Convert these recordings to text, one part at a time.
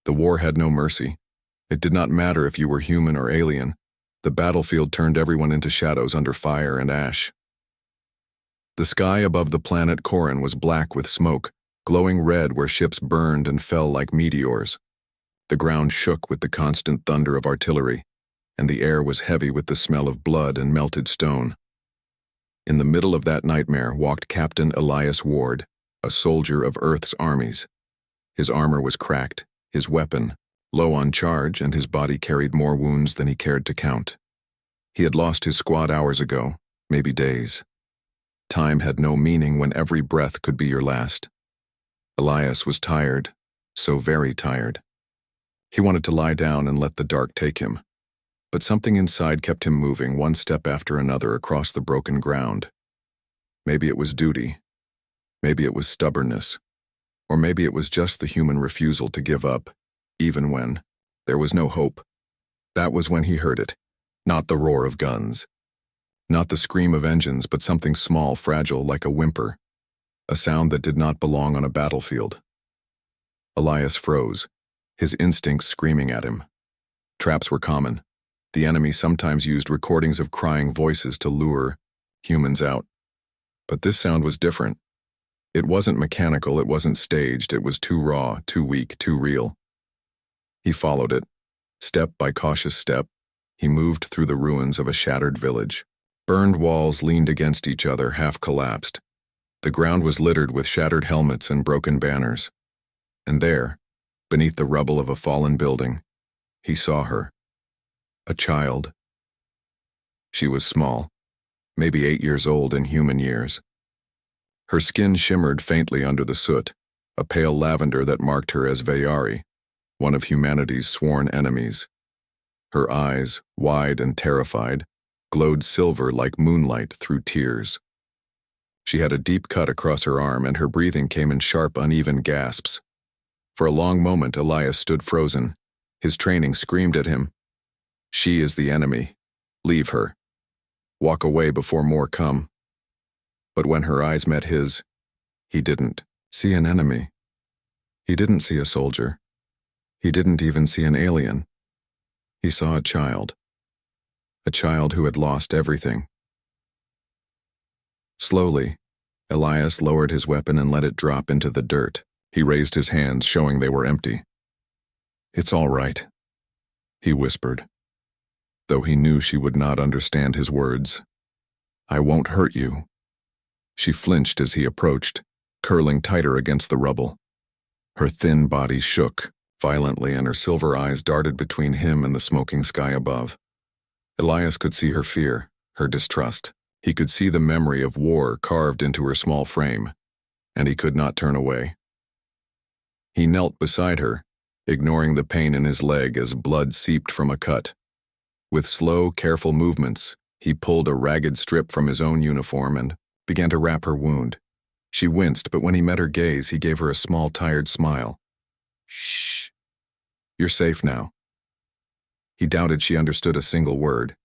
The war had no mercy. It did not matter if you were human or alien. The battlefield turned everyone into shadows under fire and ash. The sky above the planet Corin was black with smoke, glowing red where ships burned and fell like meteors. The ground shook with the constant thunder of artillery, and the air was heavy with the smell of blood and melted stone. In the middle of that nightmare walked Captain Elias Ward, a soldier of Earth's armies. His armor was cracked, his weapon low on charge, and his body carried more wounds than he cared to count. He had lost his squad hours ago, maybe days. Time had no meaning when every breath could be your last. Elias was tired, so very tired. He wanted to lie down and let the dark take him, but something inside kept him moving one step after another across the broken ground. Maybe it was duty, maybe it was stubbornness, or maybe it was just the human refusal to give up, even when there was no hope. That was when he heard it, not the roar of guns, not the scream of engines, but something small, fragile, like a whimper, a sound that did not belong on a battlefield. Elias froze, his instincts screaming at him. Traps were common. The enemy sometimes used recordings of crying voices to lure humans out. But this sound was different. It wasn't mechanical, it wasn't staged, it was too raw, too weak, too real. He followed it. Step by cautious step, he moved through the ruins of a shattered village. Burned walls leaned against each other, half collapsed. The ground was littered with shattered helmets and broken banners. And there, beneath the rubble of a fallen building, he saw her. A child. She was small, maybe 8 years old in human years. Her skin shimmered faintly under the soot, a pale lavender that marked her as Veyari, one of humanity's sworn enemies. Her eyes, wide and terrified, glowed silver like moonlight through tears. She had a deep cut across her arm, and her breathing came in sharp, uneven gasps. For a long moment, Elias stood frozen. His training screamed at him. She is the enemy. Leave her. Walk away before more come. But when her eyes met his, he didn't see an enemy. He didn't see a soldier. He didn't even see an alien. He saw a child who had lost everything. Slowly, Elias lowered his weapon and let it drop into the dirt. He raised his hands, showing they were empty. "It's all right," he whispered, though he knew she would not understand his words. "I won't hurt you." She flinched as he approached, curling tighter against the rubble. Her thin body shook violently, and her silver eyes darted between him and the smoking sky above. Elias could see her fear, her distrust. He could see the memory of war carved into her small frame, and he could not turn away. He knelt beside her, ignoring the pain in his leg as blood seeped from a cut. With slow, careful movements, he pulled a ragged strip from his own uniform and began to wrap her wound. She winced, but when he met her gaze, he gave her a small, tired smile. "Shh. You're safe now." He doubted she understood a single word,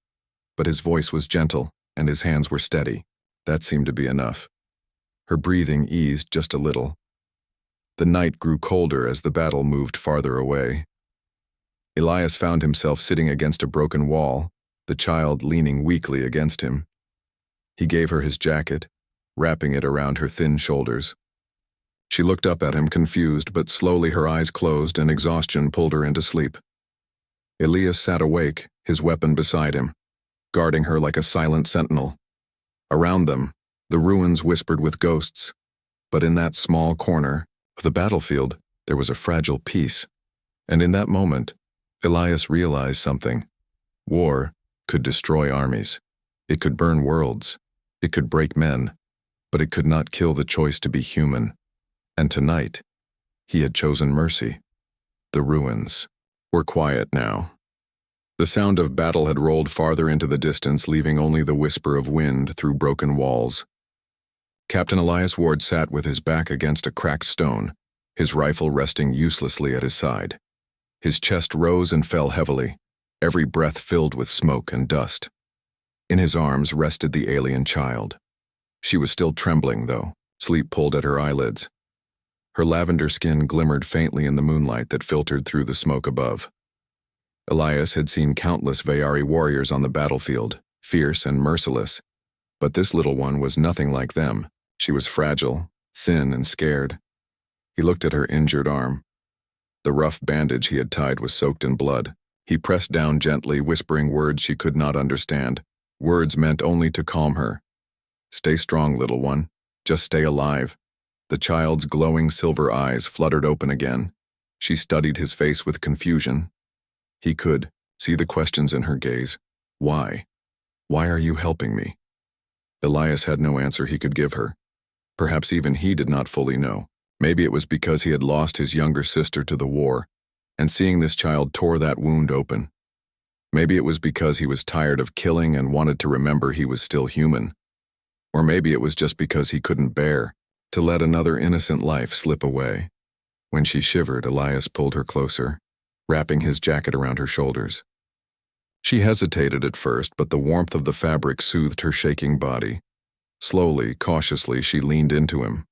but his voice was gentle and his hands were steady. That seemed to be enough. Her breathing eased just a little. The night grew colder as the battle moved farther away. Elias found himself sitting against a broken wall, the child leaning weakly against him. He gave her his jacket, wrapping it around her thin shoulders. She looked up at him, confused, but slowly her eyes closed and exhaustion pulled her into sleep. Elias sat awake, his weapon beside him, guarding her like a silent sentinel. Around them, the ruins whispered with ghosts, but in that small corner of the battlefield, there was a fragile peace. And in that moment, Elias realized something. War could destroy armies. It could burn worlds. It could break men, but it could not kill the choice to be human. And tonight, he had chosen mercy. The ruins were quiet now. The sound of battle had rolled farther into the distance, leaving only the whisper of wind through broken walls. Captain Elias Ward sat with his back against a cracked stone, his rifle resting uselessly at his side. His chest rose and fell heavily, every breath filled with smoke and dust. In his arms rested the alien child. She was still trembling, though. Sleep pulled at her eyelids. Her lavender skin glimmered faintly in the moonlight that filtered through the smoke above. Elias had seen countless Veyari warriors on the battlefield, fierce and merciless, but this little one was nothing like them. She was fragile, thin and scared. He looked at her injured arm. The rough bandage he had tied was soaked in blood. He pressed down gently, whispering words she could not understand, words meant only to calm her. "Stay strong, little one. Just stay alive." The child's glowing silver eyes fluttered open again. She studied his face with confusion. He could see the questions in her gaze. Why? Why are you helping me? Elias had no answer he could give her. Perhaps even he did not fully know. Maybe it was because he had lost his younger sister to the war, and seeing this child tore that wound open. Maybe it was because he was tired of killing and wanted to remember he was still human. Or maybe it was just because he couldn't bear to let another innocent life slip away. When she shivered, Elias pulled her closer, wrapping his jacket around her shoulders. She hesitated at first, but the warmth of the fabric soothed her shaking body. Slowly, cautiously, she leaned into him.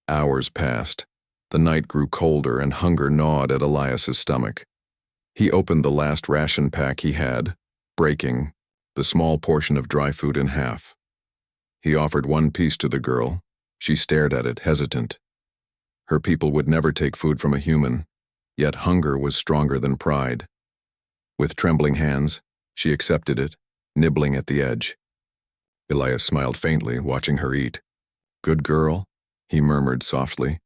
Hours passed. The night grew colder and hunger gnawed at Elias's stomach. He opened the last ration pack he had, breaking the small portion of dry food in half. He offered one piece to the girl. She stared at it, hesitant. Her people would never take food from a human, yet hunger was stronger than pride. With trembling hands, she accepted it, nibbling at the edge. Elias smiled faintly, watching her eat. "Good girl," he murmured softly.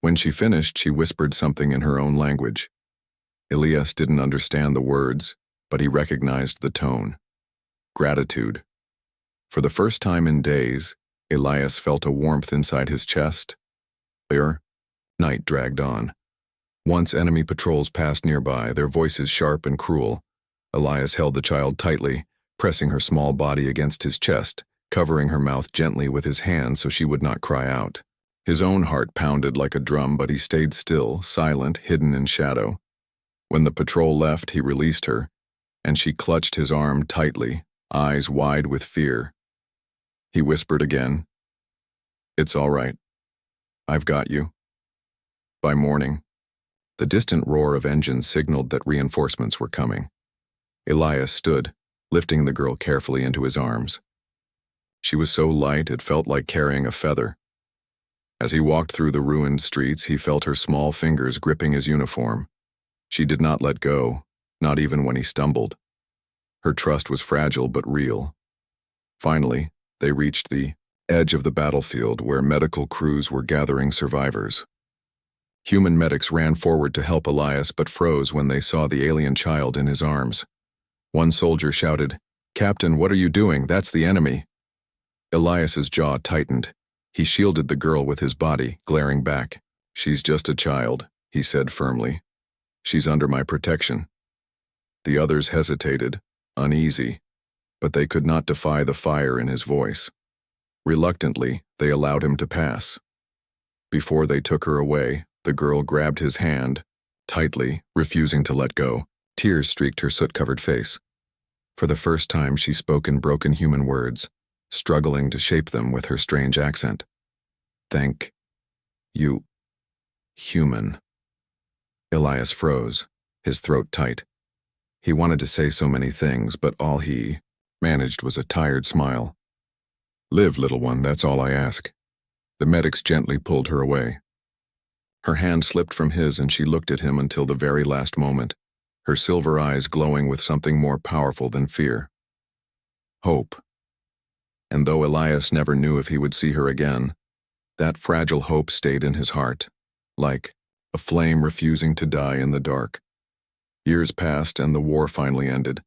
When she finished, she whispered something in her own language. Elias didn't understand the words, but he recognized the tone. Gratitude. For the first time in days, Elias felt a warmth inside his chest. Night dragged on. Once enemy patrols passed nearby, their voices sharp and cruel. Elias held the child tightly, pressing her small body against his chest, covering her mouth gently with his hand so she would not cry out. His own heart pounded like a drum, but he stayed still, silent, hidden in shadow. When the patrol left, he released her, and she clutched his arm tightly, eyes wide with fear. He whispered again, "It's all right. I've got you." By morning, the distant roar of engines signaled that reinforcements were coming. Elias stood, lifting the girl carefully into his arms. She was so light it felt like carrying a feather. As he walked through the ruined streets, he felt her small fingers gripping his uniform. She did not let go, not even when he stumbled. Her trust was fragile but real. Finally, they reached the edge of the battlefield where medical crews were gathering survivors. Human medics ran forward to help Elias but froze when they saw the alien child in his arms. One soldier shouted, "Captain, what are you doing? That's the enemy." Elias's jaw tightened. He shielded the girl with his body, glaring back. "She's just a child," he said firmly. "She's under my protection." The others hesitated, uneasy, but they could not defy the fire in his voice. Reluctantly, they allowed him to pass. Before they took her away, the girl grabbed his hand, tightly, refusing to let go. Tears streaked her soot-covered face. For the first time, she spoke in broken human words, struggling to shape them with her strange accent. "Thank you, human." Elias froze, his throat tight. He wanted to say so many things, but all he managed was a tired smile. "Live, little one, that's all I ask." The medics gently pulled her away. Her hand slipped from his and she looked at him until the very last moment, her silver eyes glowing with something more powerful than fear. Hope. And though Elias never knew if he would see her again, that fragile hope stayed in his heart, like a flame refusing to die in the dark. Years passed and the war finally ended.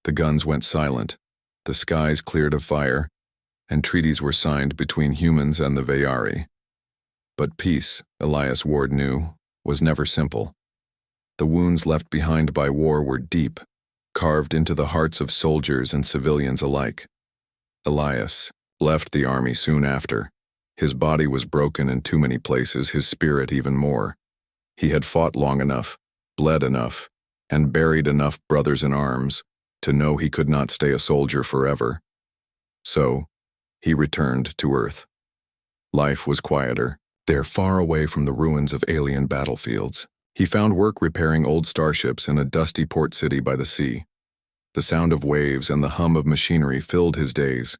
The guns went silent, the skies cleared of fire, and treaties were signed between humans and the Veyari. But peace, Elias Ward knew, was never simple. The wounds left behind by war were deep, carved into the hearts of soldiers and civilians alike. Elias left the army soon after. His body was broken in too many places, his spirit even more. He had fought long enough, bled enough, and buried enough brothers in arms to know he could not stay a soldier forever. So, he returned to Earth. Life was quieter, There, far away from the ruins of alien battlefields, he found work repairing old starships in a dusty port city by the sea. The sound of waves and the hum of machinery filled his days.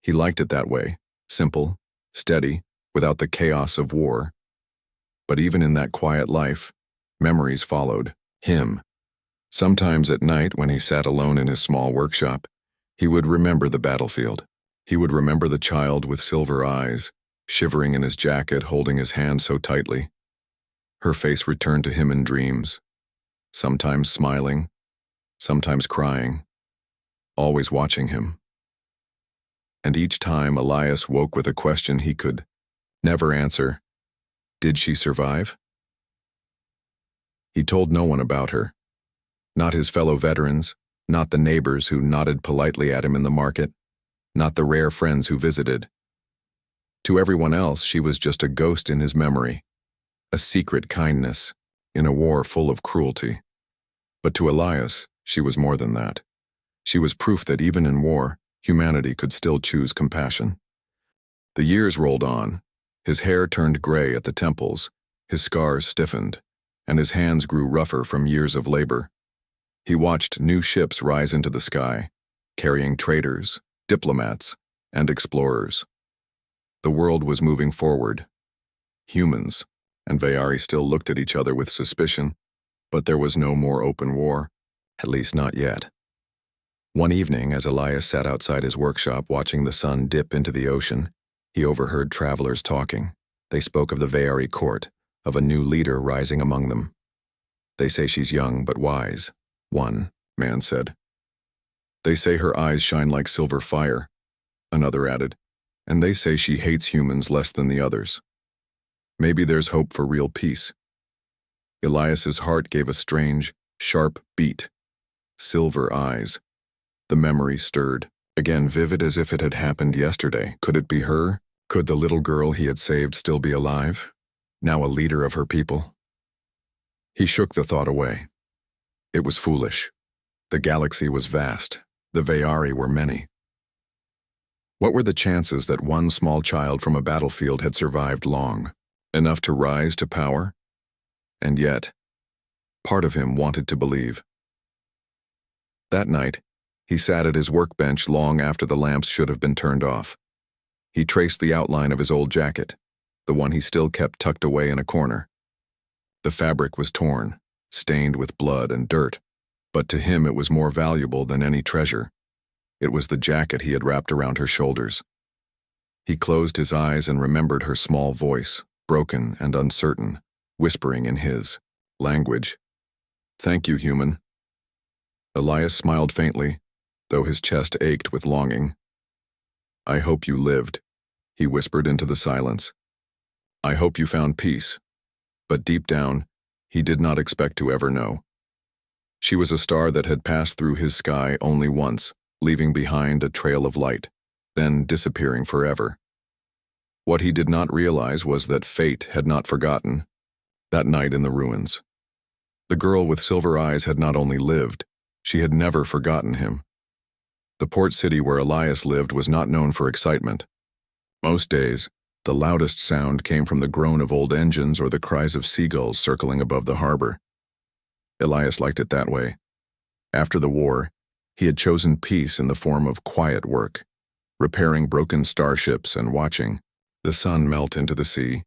He liked it that way, simple, steady, without the chaos of war. But even in that quiet life, memories followed him. Sometimes at night, when he sat alone in his small workshop, he would remember the battlefield. He would remember the child with silver eyes, shivering in his jacket, holding his hand so tightly. Her face returned to him in dreams, sometimes smiling, sometimes crying, always watching him. And each time Elias woke with a question he could never answer. Did she survive? He told no one about her. Not his fellow veterans, not the neighbors who nodded politely at him in the market, not the rare friends who visited. To everyone else, she was just a ghost in his memory, a secret kindness in a war full of cruelty. But to Elias, she was more than that. She was proof that even in war, humanity could still choose compassion. The years rolled on. His hair turned gray at the temples, his scars stiffened, and his hands grew rougher from years of labor. He watched new ships rise into the sky, carrying traders, diplomats, and explorers. The world was moving forward. Humans and Veyari still looked at each other with suspicion, but there was no more open war, at least not yet. One evening, as Elias sat outside his workshop watching the sun dip into the ocean, he overheard travelers talking. They spoke of the Veyari court, of a new leader rising among them. They say she's young but wise, one man said. They say her eyes shine like silver fire, another added, and they say she hates humans less than the others. Maybe there's hope for real peace. Elias's heart gave a strange, sharp beat. Silver eyes. The memory stirred, again vivid as if it had happened yesterday. Could it be her? Could the little girl he had saved still be alive, now a leader of her people? He shook the thought away. It was foolish. The galaxy was vast. The Veyari were many. What were the chances that one small child from a battlefield had survived long, enough to rise to power? And yet, part of him wanted to believe. That night, he sat at his workbench long after the lamps should have been turned off. He traced the outline of his old jacket, the one he still kept tucked away in a corner. The fabric was torn, stained with blood and dirt, but to him it was more valuable than any treasure. It was the jacket he had wrapped around her shoulders. He closed his eyes and remembered her small voice, broken and uncertain, whispering in his language. "Thank you, human." Elias smiled faintly, though his chest ached with longing. "I hope you lived," he whispered into the silence. "I hope you found peace." But deep down, he did not expect to ever know. She was a star that had passed through his sky only once, leaving behind a trail of light, then disappearing forever. What he did not realize was that fate had not forgotten that night in the ruins. The girl with silver eyes had not only lived, she had never forgotten him. The port city where Elias lived was not known for excitement. Most days, the loudest sound came from the groan of old engines or the cries of seagulls circling above the harbor. Elias liked it that way. After the war, he had chosen peace in the form of quiet work, repairing broken starships and watching the sun melt into the sea.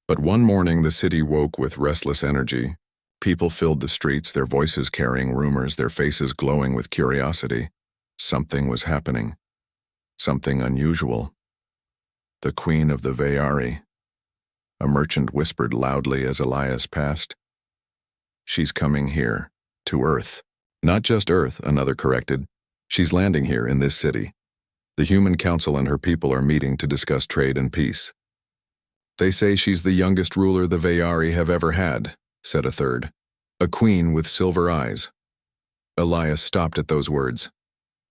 But one morning the city woke with restless energy. People filled the streets, their voices carrying rumors, their faces glowing with curiosity. Something was happening. Something unusual. The Queen of the Veyari. A merchant whispered loudly as Elias passed. "She's coming here, to Earth." "Not just Earth," another corrected. "She's landing here in this city. The Human Council and her people are meeting to discuss trade and peace." "They say she's the youngest ruler the Veyari have ever had," said a third. "A queen with silver eyes." Elias stopped at those words.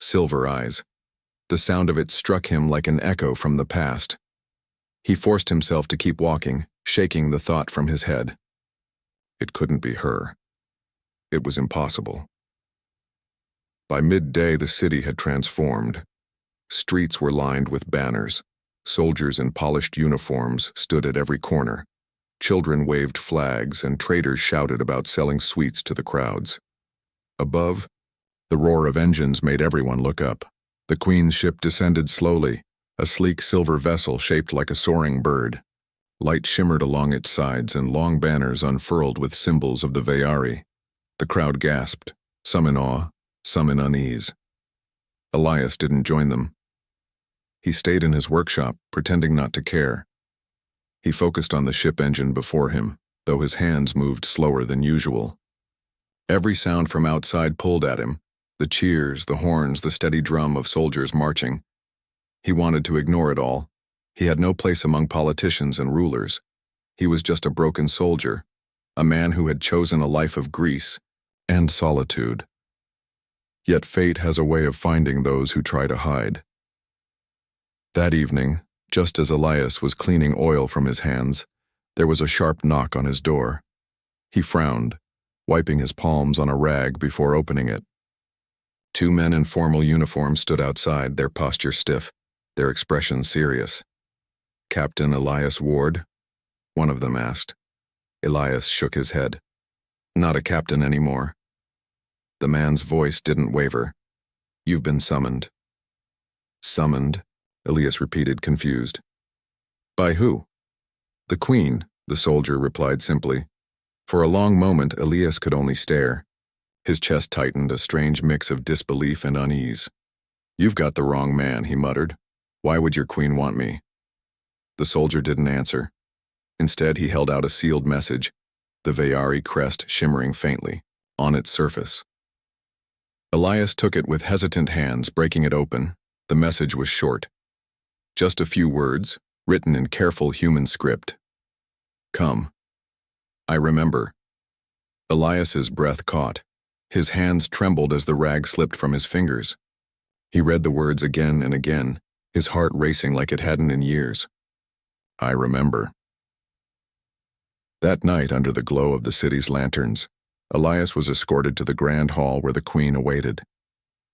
Silver eyes. The sound of it struck him like an echo from the past. He forced himself to keep walking, shaking the thought from his head. It couldn't be her. It was impossible. By midday, the city had transformed. Streets were lined with banners. Soldiers in polished uniforms stood at every corner. Children waved flags and traders shouted about selling sweets to the crowds. Above, the roar of engines made everyone look up. The Queen's ship descended slowly, a sleek silver vessel shaped like a soaring bird. Light shimmered along its sides and long banners unfurled with symbols of the Veyari. The crowd gasped, some in awe, some in unease. Elias didn't join them. He stayed in his workshop, pretending not to care. He focused on the ship engine before him, though his hands moved slower than usual. Every sound from outside pulled at him, the cheers, the horns, the steady drum of soldiers marching. He wanted to ignore it all. He had no place among politicians and rulers. He was just a broken soldier, a man who had chosen a life of grease and solitude. Yet fate has a way of finding those who try to hide. That evening, just as Elias was cleaning oil from his hands, there was a sharp knock on his door. He frowned, wiping his palms on a rag before opening it. Two men in formal uniforms stood outside, their posture stiff, their expression serious. "Captain Elias Ward?" one of them asked. Elias shook his head. "Not a captain anymore." The man's voice didn't waver. "You've been summoned." "Summoned?" Elias repeated, confused. "By who?" "The Queen," the soldier replied simply. For a long moment, Elias could only stare. His chest tightened, a strange mix of disbelief and unease. "You've got the wrong man," he muttered. "Why would your queen want me?" The soldier didn't answer. Instead, he held out a sealed message, the Veyari crest shimmering faintly on its surface. Elias took it with hesitant hands, breaking it open. The message was short. Just a few words, written in careful human script. "Come. I remember." Elias's breath caught. His hands trembled as the rag slipped from his fingers. He read the words again and again, his heart racing like it hadn't in years. "I remember." That night, under the glow of the city's lanterns, Elias was escorted to the grand hall where the Queen awaited.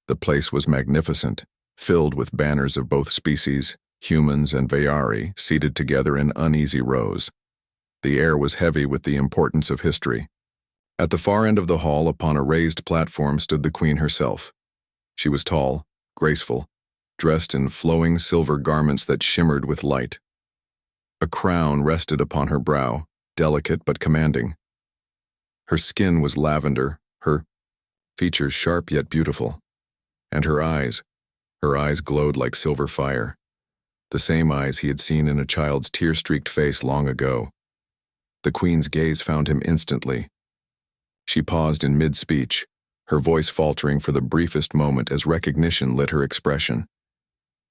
The place was magnificent, filled with banners of both species, humans and Veyari, seated together in uneasy rows. The air was heavy with the importance of history. At the far end of the hall, upon a raised platform, stood the Queen herself. She was tall, graceful, dressed in flowing silver garments that shimmered with light. A crown rested upon her brow, delicate but commanding. Her skin was lavender, her features sharp yet beautiful. And her eyes glowed like silver fire. The same eyes he had seen in a child's tear-streaked face long ago. The Queen's gaze found him instantly. She paused in mid-speech, her voice faltering for the briefest moment as recognition lit her expression.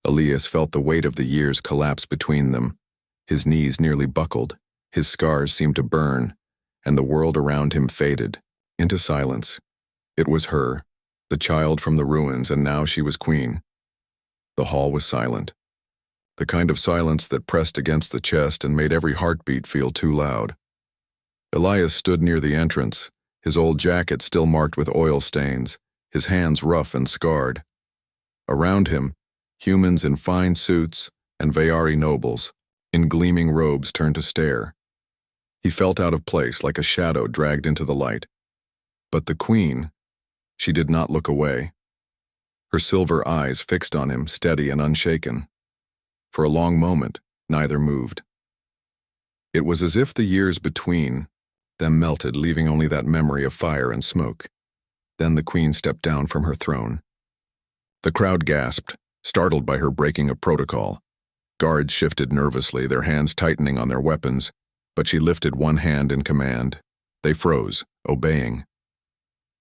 Elias felt the weight of the years collapse between them. His knees nearly buckled, his scars seemed to burn, and the world around him faded into silence. It was her, the child from the ruins, and now she was queen. The hall was silent. The kind of silence that pressed against the chest and made every heartbeat feel too loud. Elias stood near the entrance, his old jacket still marked with oil stains, his hands rough and scarred. Around him, humans in fine suits and Veyari nobles, in gleaming robes, turned to stare. He felt out of place, like a shadow dragged into the light. But the Queen, she did not look away. Her silver eyes fixed on him, steady and unshaken. For a long moment, neither moved. It was as if the years between them melted, leaving only that memory of fire and smoke. Then the Queen stepped down from her throne. The crowd gasped, startled by her breaking of protocol. Guards shifted nervously, their hands tightening on their weapons, but she lifted one hand in command. They froze, obeying.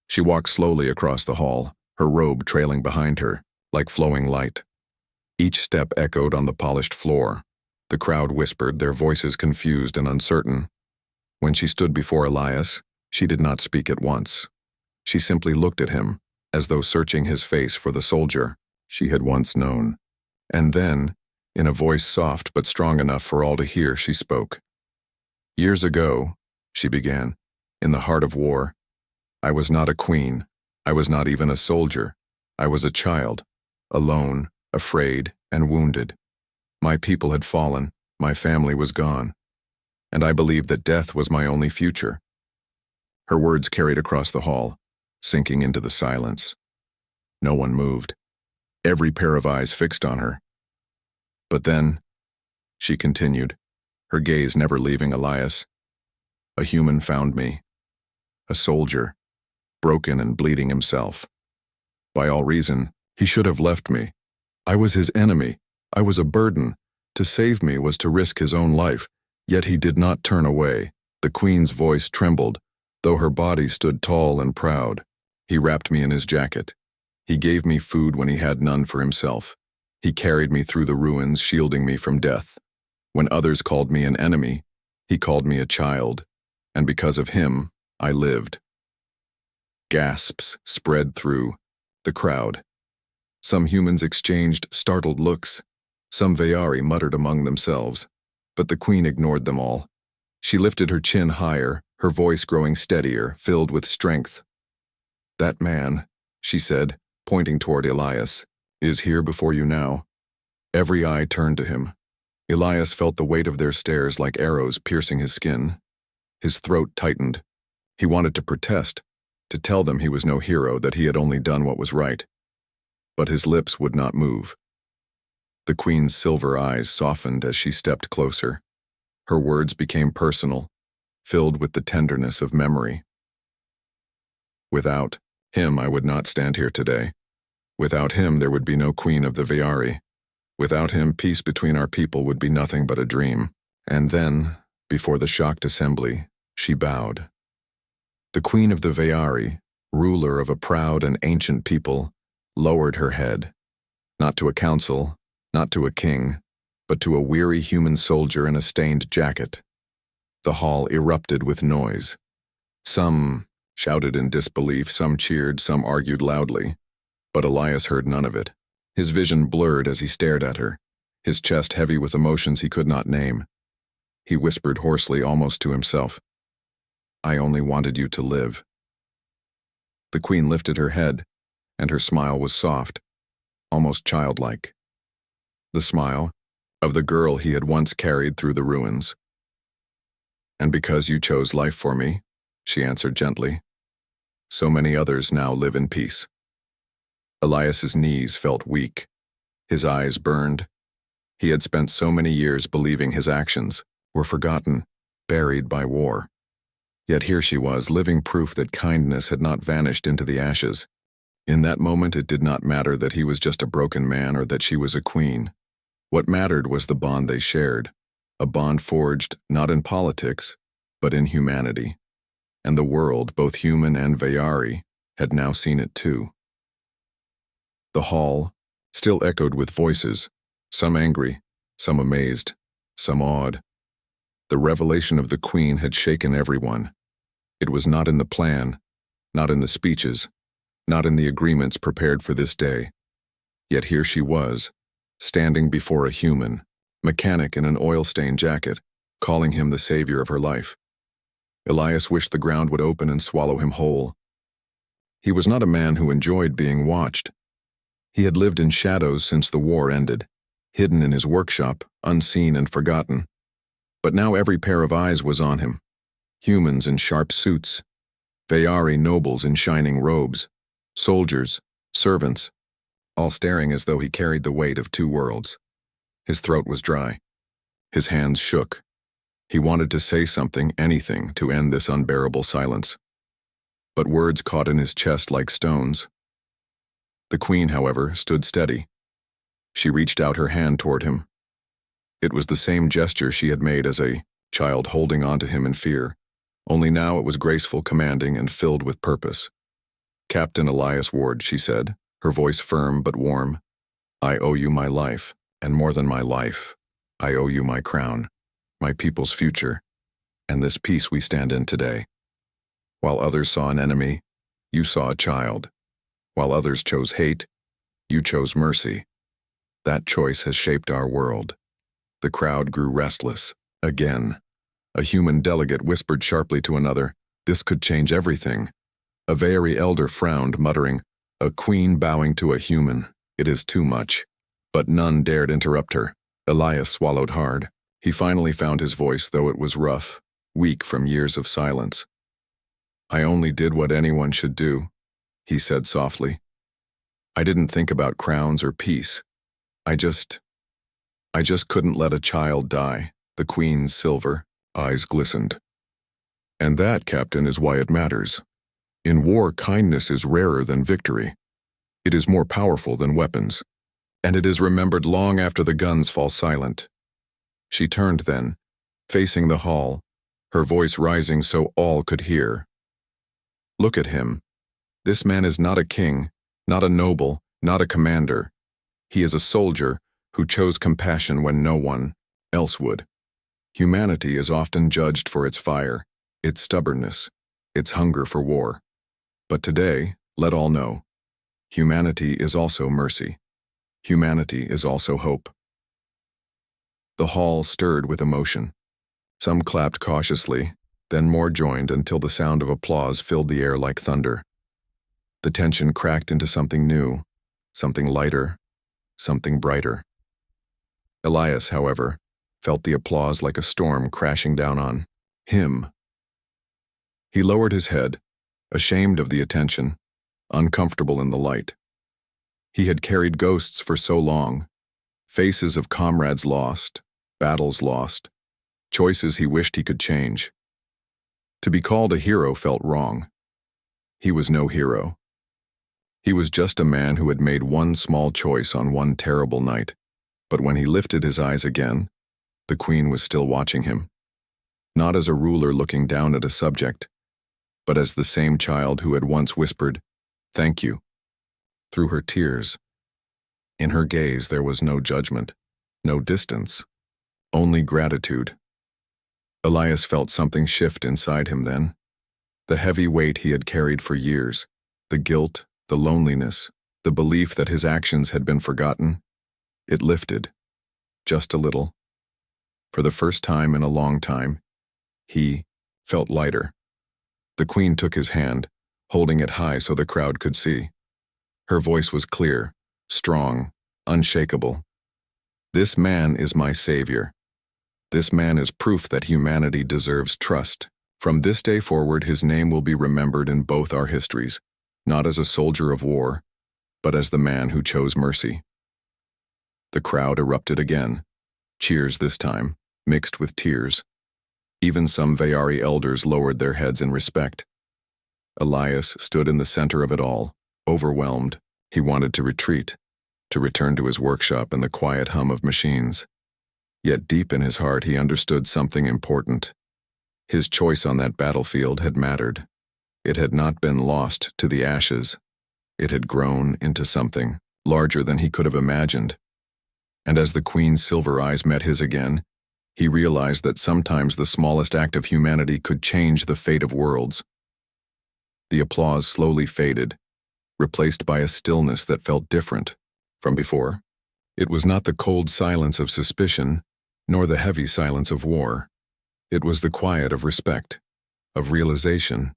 She walked slowly across the hall, her robe trailing behind her, like flowing light. Each step echoed on the polished floor. The crowd whispered, their voices confused and uncertain. When she stood before Elias, she did not speak at once. She simply looked at him, as though searching his face for the soldier she had once known. And then, in a voice soft but strong enough for all to hear, she spoke. "Years ago," she began, "in the heart of war, I was not a queen. I was not even a soldier. I was a child, alone, afraid, and wounded. My people had fallen, my family was gone, and I believed that death was my only future. Her words carried across the hall, sinking into the silence. No one moved, every pair of eyes fixed on her. But then, she continued, her gaze never leaving Elias. A human found me. A soldier, broken and bleeding himself. By all reason, he should have left me. I was his enemy. I was a burden. To save me was to risk his own life, yet he did not turn away. The queen's voice trembled, though her body stood tall and proud. He wrapped me in his jacket. He gave me food when he had none for himself. He carried me through the ruins, shielding me from death. When others called me an enemy, he called me a child, and because of him, I lived. Gasps spread through the crowd. Some humans exchanged startled looks. Some Veyari muttered among themselves, but the queen ignored them all. She lifted her chin higher, her voice growing steadier, filled with strength. "That man," she said, pointing toward Elias, "is here before you now." Every eye turned to him. Elias felt the weight of their stares like arrows piercing his skin. His throat tightened. He wanted to protest, to tell them he was no hero, that he had only done what was right. But his lips would not move. The queen's silver eyes softened as she stepped closer. Her words became personal, filled with the tenderness of memory. "Without him, I would not stand here today. Without him, there would be no queen of the Veyari. Without him, peace between our people would be nothing but a dream." And then, before the shocked assembly, she bowed. The queen of the Veyari, ruler of a proud and ancient people, lowered her head, not to a council, not to a king, but to a weary human soldier in a stained jacket. The hall erupted with noise. Some shouted in disbelief, some cheered, some argued loudly, but Elias heard none of it. His vision blurred as he stared at her, his chest heavy with emotions he could not name. He whispered hoarsely, almost to himself, "I only wanted you to live." The queen lifted her head, and her smile was soft, almost childlike. The smile of the girl he had once carried through the ruins. "And because you chose life for me," she answered gently, "so many others now live in peace." Elias's knees felt weak. His eyes burned. He had spent so many years believing his actions were forgotten, buried by war. Yet here she was, living proof that kindness had not vanished into the ashes. In that moment, it did not matter that he was just a broken man or that she was a queen. What mattered was the bond they shared, a bond forged not in politics, but in humanity. And the world, both human and Veyari, had now seen it too. The hall still echoed with voices, some angry, some amazed, some awed. The revelation of the queen had shaken everyone. It was not in the plan, not in the speeches, not in the agreements prepared for this day. Yet here she was, standing before a human, mechanic in an oil-stained jacket, calling him the savior of her life. Elias wished the ground would open and swallow him whole. He was not a man who enjoyed being watched. He had lived in shadows since the war ended, hidden in his workshop, unseen and forgotten. But now every pair of eyes was on him. Humans in sharp suits, Veyari nobles in shining robes, soldiers, servants, all staring as though he carried the weight of two worlds. His throat was dry. His hands shook. He wanted to say something, anything, to end this unbearable silence. But words caught in his chest like stones. The queen, however, stood steady. She reached out her hand toward him. It was the same gesture she had made as a child holding on to him in fear, only now it was graceful, commanding, and filled with purpose. "Captain Elias Ward," she said, her voice firm but warm, "I owe you my life, and more than my life, I owe you my crown, my people's future, and this peace we stand in today. While others saw an enemy, you saw a child. While others chose hate, you chose mercy. That choice has shaped our world." The crowd grew restless. Again, a human delegate whispered sharply to another, "This could change everything." A Veyari elder frowned, muttering, "A queen bowing to a human, it is too much." But none dared interrupt her. Elias swallowed hard. He finally found his voice, though it was rough, weak from years of silence. "I only did what anyone should do," he said softly. "I didn't think about crowns or peace. I just couldn't let a child die." The Queen's silver eyes glistened. "And that, Captain, is why it matters. In war, kindness is rarer than victory. It is more powerful than weapons, and it is remembered long after the guns fall silent." She turned then, facing the hall, her voice rising so all could hear. "Look at him. This man is not a king, not a noble, not a commander. He is a soldier who chose compassion when no one else would. Humanity is often judged for its fire, its stubbornness, its hunger for war. But today, let all know, humanity is also mercy. Humanity is also hope." The hall stirred with emotion. Some clapped cautiously, then more joined until the sound of applause filled the air like thunder. The tension cracked into something new, something lighter, something brighter. Elias, however, felt the applause like a storm crashing down on him. He lowered his head, ashamed of the attention, uncomfortable in the light. He had carried ghosts for so long, faces of comrades lost, battles lost, choices he wished he could change. To be called a hero felt wrong. He was no hero. He was just a man who had made one small choice on one terrible night. But when he lifted his eyes again, the Queen was still watching him. Not as a ruler looking down at a subject, but as the same child who had once whispered, "Thank you," through her tears. In her gaze there was no judgment, no distance, only gratitude. Elias felt something shift inside him then. The heavy weight he had carried for years, the guilt, the loneliness, the belief that his actions had been forgotten, it lifted, just a little. For the first time in a long time, he felt lighter. The Queen took his hand, holding it high so the crowd could see. Her voice was clear, strong, unshakable. "This man is my savior. This man is proof that humanity deserves trust. From this day forward, his name will be remembered in both our histories, not as a soldier of war, but as the man who chose mercy." The crowd erupted again, cheers this time, mixed with tears. Even some Veyari elders lowered their heads in respect. Elias stood in the center of it all, overwhelmed. He wanted to retreat, to return to his workshop and the quiet hum of machines. Yet deep in his heart he understood something important. His choice on that battlefield had mattered. It had not been lost to the ashes. It had grown into something larger than he could have imagined. And as the Queen's silver eyes met his again, he realized that sometimes the smallest act of humanity could change the fate of worlds. The applause slowly faded, replaced by a stillness that felt different from before. It was not the cold silence of suspicion, nor the heavy silence of war. It was the quiet of respect, of realization.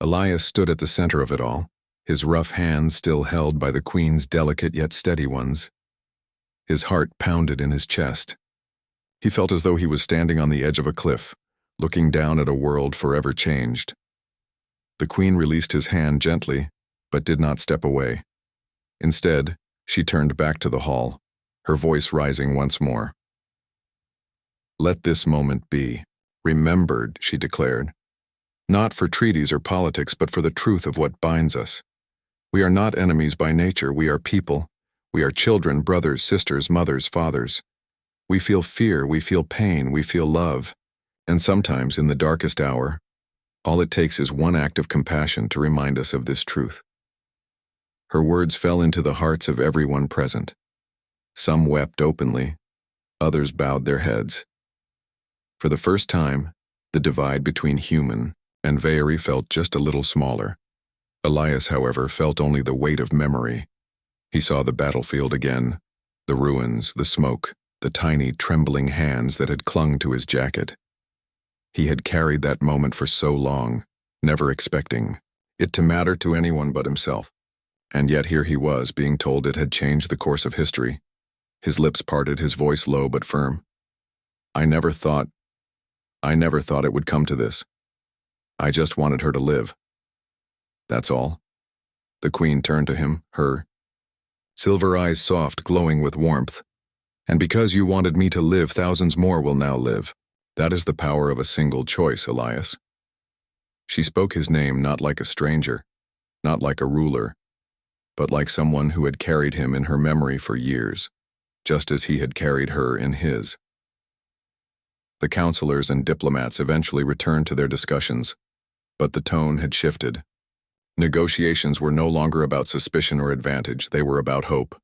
Elias stood at the center of it all, his rough hands still held by the Queen's delicate yet steady ones. His heart pounded in his chest. He felt as though he was standing on the edge of a cliff, looking down at a world forever changed. The Queen released his hand gently, but did not step away. Instead, she turned back to the hall, her voice rising once more. "Let this moment be remembered," she declared. "Not for treaties or politics, but for the truth of what binds us. We are not enemies by nature. We are people. We are children, brothers, sisters, mothers, fathers. We feel fear, we feel pain, we feel love. And sometimes, in the darkest hour, all it takes is one act of compassion to remind us of this truth." Her words fell into the hearts of everyone present. Some wept openly, others bowed their heads. For the first time, the divide between human and Veyari felt just a little smaller. Elias, however, felt only the weight of memory. He saw the battlefield again, the ruins, the smoke, the tiny, trembling hands that had clung to his jacket. He had carried that moment for so long, never expecting it to matter to anyone but himself. And yet here he was, being told it had changed the course of history. His lips parted, his voice low but firm. I never thought it would come to this. I just wanted her to live. That's all. The queen turned to him, her silver eyes soft, glowing with warmth. And because you wanted me to live, thousands more will now live. That is the power of a single choice, Elias. She spoke his name not like a stranger, not like a ruler, but like someone who had carried him in her memory for years, just as he had carried her in his. The counselors and diplomats eventually returned to their discussions, but the tone had shifted. Negotiations were no longer about suspicion or advantage, they were about hope.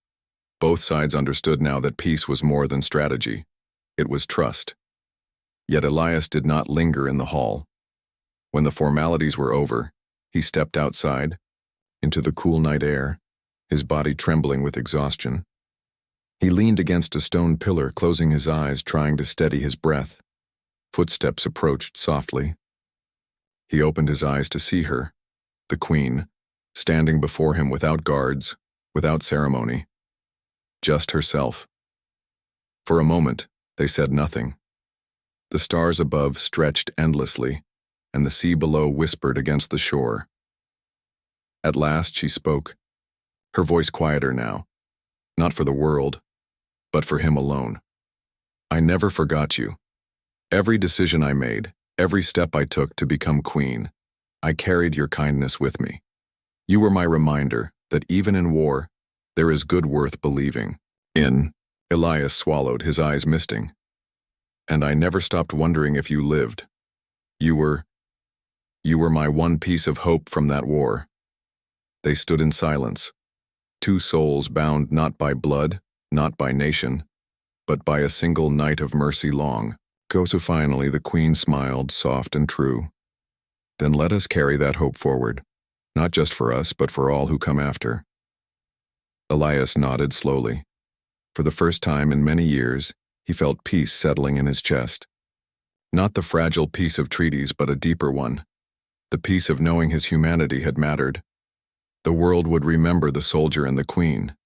Both sides understood now that peace was more than strategy. It was trust. Yet Elias did not linger in the hall. When the formalities were over, he stepped outside, into the cool night air, his body trembling with exhaustion. He leaned against a stone pillar, closing his eyes, trying to steady his breath. Footsteps approached softly. He opened his eyes to see her, the queen, standing before him without guards, without ceremony. Just herself. For a moment, they said nothing. The stars above stretched endlessly, and the sea below whispered against the shore. At last she spoke, her voice quieter now, not for the world, but for him alone. I never forgot you. Every decision I made, every step I took to become queen, I carried your kindness with me. You were my reminder that even in war, there is good worth believing in. Elias swallowed, his eyes misting. And I never stopped wondering if you lived. You were my one piece of hope from that war. They stood in silence, two souls bound not by blood, not by nation, but by a single night of mercy long. So finally the queen smiled, soft and true. Then let us carry that hope forward, not just for us, but for all who come after. Elias nodded slowly. For the first time in many years, he felt peace settling in his chest. Not the fragile peace of treaties, but a deeper one. The peace of knowing his humanity had mattered. The world would remember the soldier and the queen.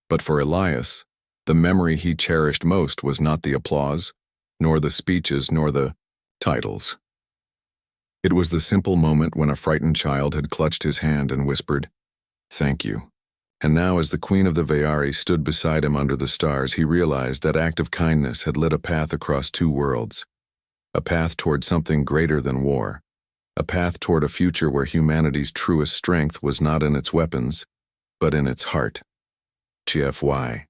But for Elias, the memory he cherished most was not the applause, nor the speeches, nor the titles. It was the simple moment when a frightened child had clutched his hand and whispered, "Thank you." And now, as the Queen of the Veyari stood beside him under the stars, he realized that act of kindness had lit a path across two worlds, a path toward something greater than war, a path toward a future where humanity's truest strength was not in its weapons, but in its heart. HFY.